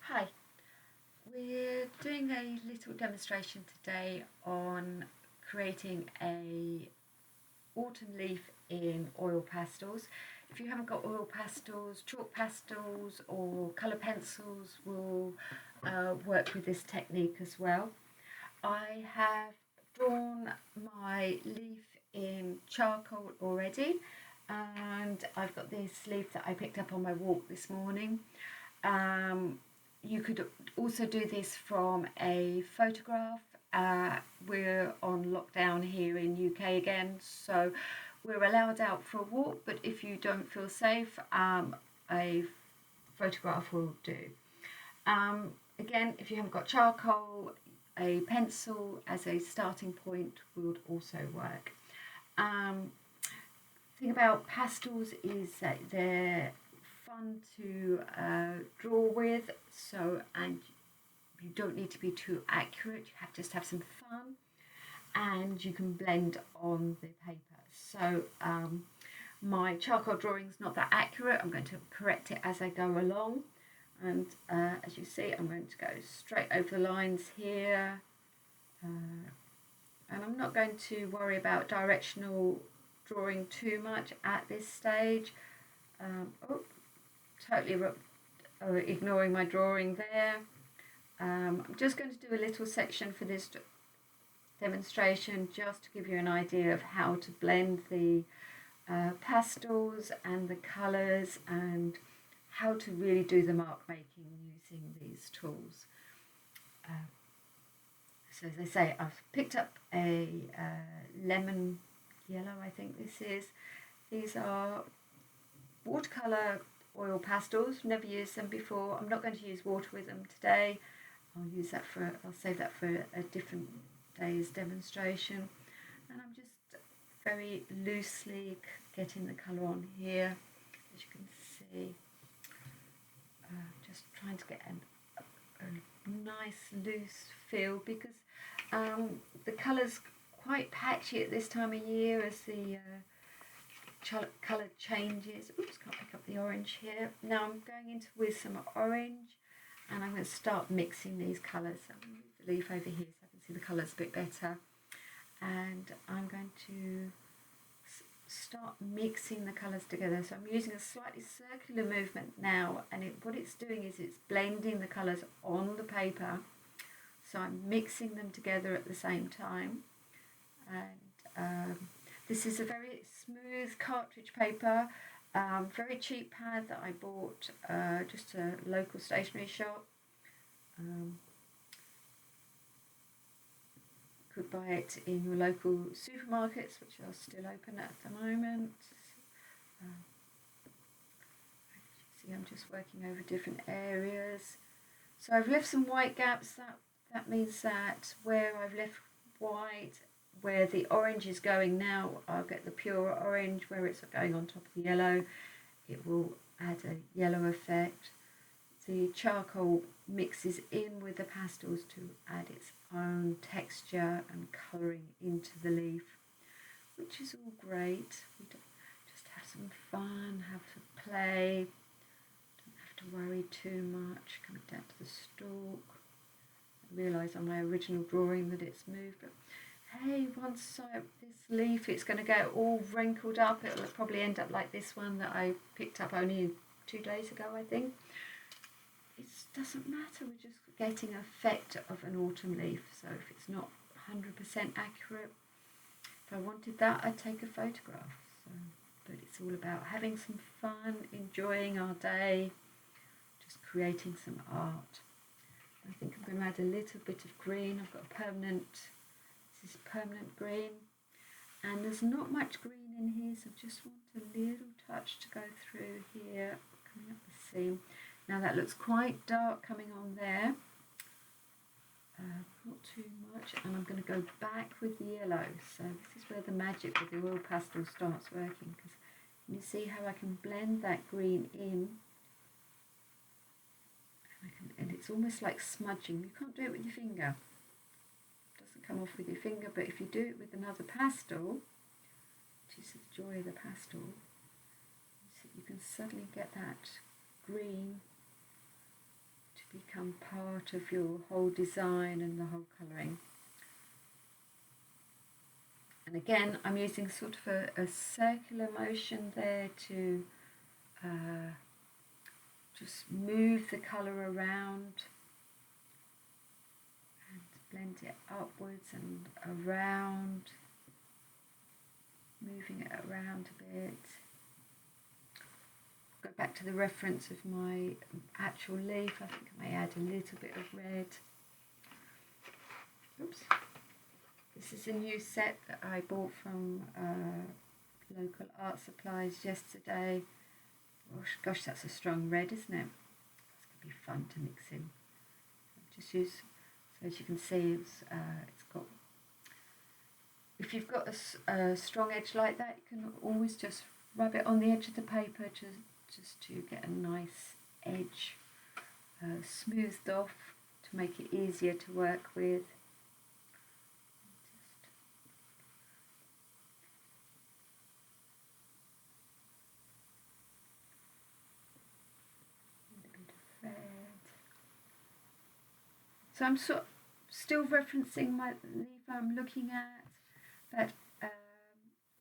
Hi, we're doing a little demonstration today on creating a autumn leaf in oil pastels. If you haven't got oil pastels, chalk pastels or colour pencils will work with this technique as well. I have drawn my leaf in charcoal already, and I've got this leaf that I picked up on my walk this morning. Um, you could also do this from a photograph. We're on lockdown here in UK again, so we're allowed out for a walk, but if you don't feel safe, a photograph will do. Again, if you haven't got charcoal, a pencil as a starting point would also work. Thing about pastels is that they're fun to draw with, and you don't need to be too accurate. You have just have some fun, and you can blend on the paper. So my charcoal drawing is not that accurate. I'm going to correct it as I go along, and as you see, I'm going to go straight over the lines here, and I'm not going to worry about directional drawing too much at this stage. Totally ignoring my drawing there. I'm just going to do a little section for this demonstration just to give you an idea of how to blend the pastels and the colours and how to really do the mark making using these tools. So as I say, I've picked up a lemon yellow, I think this is. These are watercolour oil pastels, never used them before. I'm not going to use water with them today. I'll save that for a different day's demonstration. And I'm just very loosely getting the colour on here, as you can see. Just trying to get a nice loose feel, because the colour's quite patchy at this time of year as the colour changes. Oops, can't pick up the orange here. Now I'm going into with some orange, and I'm going to start mixing these colours. I'm going to move the leaf over here so I can see the colours a bit better. And I'm going to start mixing the colours together. So I'm using a slightly circular movement now, and what it's doing is it's blending the colours on the paper. So I'm mixing them together at the same time. And this is a very smooth cartridge paper, very cheap pad that I bought just a local stationery shop. Could buy it in your local supermarkets, which are still open at the moment. See, I'm just working over different areas. So I've left some white gaps. That means that where I've left white, where the orange is going now, I'll get the pure orange. Where it's going on top of the yellow, it will add a yellow effect. The charcoal mixes in with the pastels to add its own texture and colouring into the leaf, which is all great. We just have some fun, have some play, don't have to worry too much. Coming down to the stalk, I realise on my original drawing that it's moved, but hey, once this leaf, it's going to get all wrinkled up. It'll probably end up like this one that I picked up only 2 days ago, I think. It doesn't matter, we're just getting an effect of an autumn leaf. So if it's not 100% accurate, if I wanted that, I'd take a photograph. But it's all about having some fun, enjoying our day, just creating some art. I think I'm going to add a little bit of green. I've got this is permanent green, and there's not much green in here, so I just want a little touch to go through here, coming up the seam. Now that looks quite dark coming on there, not too much, and I'm going to go back with the yellow. So this is where the magic with the oil pastel starts working, because you see how I can blend that green in, and it's almost like smudging. You can't do it with your finger. It doesn't come off with your finger, but if you do it with another pastel, which is the joy of the pastel, you can suddenly get that green to become part of your whole design and the whole colouring. And again, I'm using sort of a circular motion there to just move the colour around and blend it upwards and around, moving it around a bit. Go back to the reference of my actual leaf. I think I may add a little bit of red. Oops. This is a new set that I bought from local art supplies yesterday. Gosh, that's a strong red, isn't it? It's going to be fun to mix in. Just use, so as you can see, it's got, if you've got a strong edge like that, you can always just rub it on the edge of the paper just to get a nice edge smoothed off to make it easier to work with. So I'm still referencing my leaf I'm looking at, but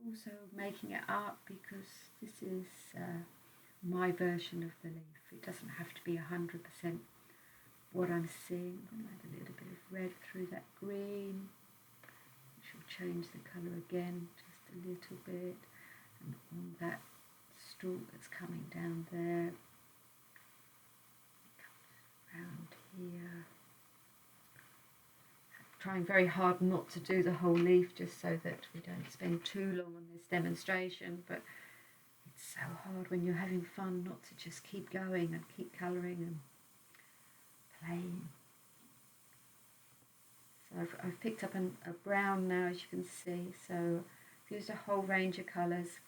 also making it up because this is my version of the leaf. It doesn't have to be 100% what I'm seeing. I'm going to add a little bit of red through that green, which will change the colour again just a little bit, and on that stalk that's coming down there, around here. Trying very hard not to do the whole leaf just so that we don't spend too long on this demonstration, but it's so hard when you're having fun not to just keep going and keep colouring and playing. So I've picked up a brown now, as you can see, so I've used a whole range of colours.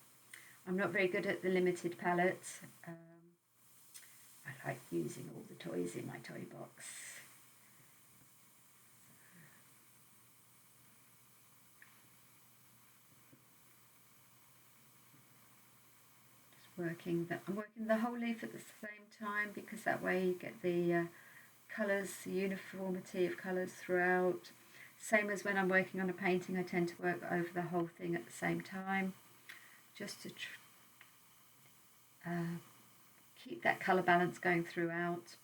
I'm not very good at the limited palettes. I like using all the toys in my toy box. I'm working the whole leaf at the same time because that way you get the colours, the uniformity of colours throughout. Same as when I'm working on a painting, I tend to work over the whole thing at the same time, just to keep that colour balance going throughout.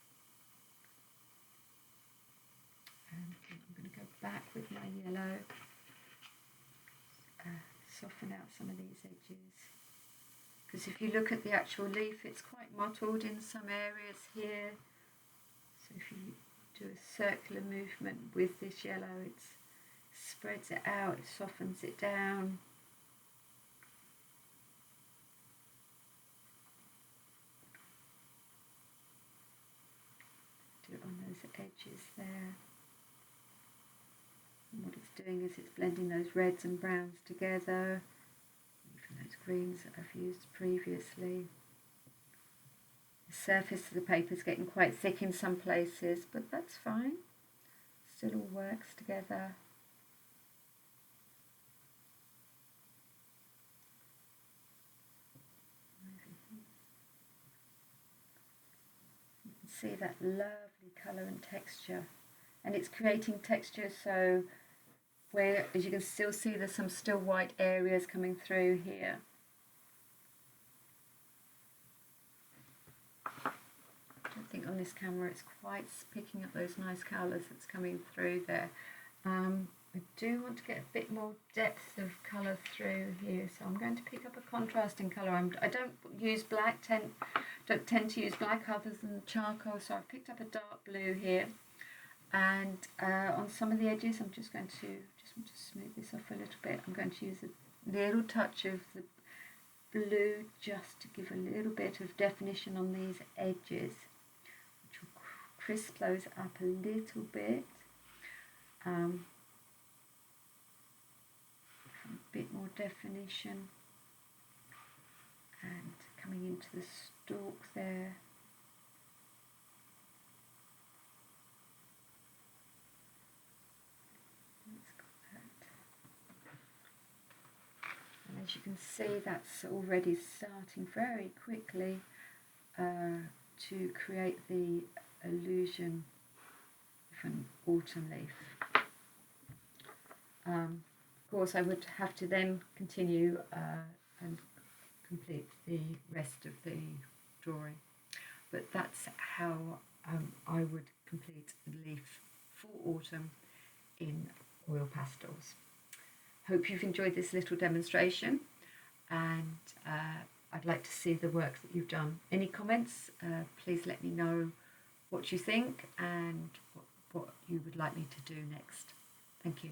And I'm going to go back with my yellow, soften out some of these edges. Because if you look at the actual leaf, it's quite mottled in some areas here. So if you do a circular movement with this yellow, it spreads it out, it softens it down. Do it on those edges there. And what it's doing is it's blending those reds and browns together. Those greens that I've used previously. The surface of the paper is getting quite thick in some places, but that's fine. Still all works together. You can see that lovely colour and texture, and it's creating texture so where, as you can still see, there's some still white areas coming through here. I don't think on this camera it's quite picking up those nice colours that's coming through there. I do want to get a bit more depth of colour through here, so I'm going to pick up a contrasting colour. I don't use black, don't tend to use black other than charcoal, so I've picked up a dark blue here. And on some of the edges, I'm just going to smooth this off a little bit. I'm going to use a little touch of the blue just to give a little bit of definition on these edges, which will crisp those up a little bit. A bit more definition, and coming into the stalk there. As you can see, that's already starting very quickly to create the illusion of an autumn leaf. Of course, I would have to then continue and complete the rest of the drawing, but that's how I would complete a leaf for autumn in oil pastels. Hope you've enjoyed this little demonstration, and I'd like to see the work that you've done. Any comments, please let me know what you think and what you would like me to do next. Thank you.